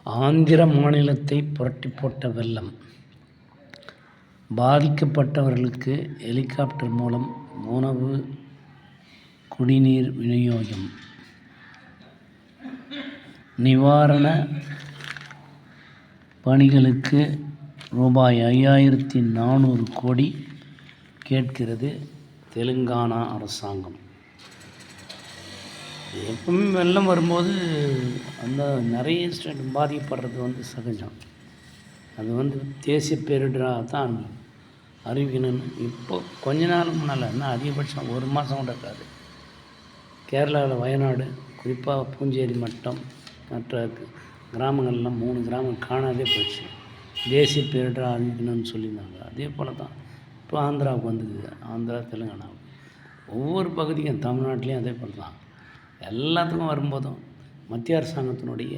ஆந்திர மாநிலத்தை புரட்டி போட்ட வெள்ளம். பாதிக்கப்பட்டவர்களுக்கு ஹெலிகாப்டர் மூலம் உணவு, குடிநீர் விநியோகம். நிவாரண பணிகளுக்கு ரூபாய் 5400 கோடி கேட்கிறது தெலுங்கானா அரசாங்கம். எப்பவுமே வெள்ளம் வரும்போது நிறைய ஸ்டேட் பாதிக்கப்படுறது சகஜம். அது தேசிய பேரிடராக தான் அறிவிக்கணும்னு இப்போ கொஞ்ச நாளுக்கு முன்னால் என்ன அதிகபட்சம் 1 மாதம் கூட இருக்காது. கேரளாவில் வயநாடு, குறிப்பாக பூஞ்சேரி மட்டம் மற்ற கிராமங்கள்லாம் 3 கிராமம் காணாதே போயிடுச்சு. தேசிய பேரிடராக அறிவிக்கணும்னு சொல்லியிருந்தாங்க. அதே போல் தான் இப்போ ஆந்திராவுக்கு வந்துக்குது. ஆந்திரா, தெலுங்கானாவுக்கு ஒவ்வொரு பகுதிக்கும் தமிழ்நாட்டிலையும் அதே போல் தான் எல்லாத்துக்கும் வரும்போதும் மத்திய அரசாங்கத்தினுடைய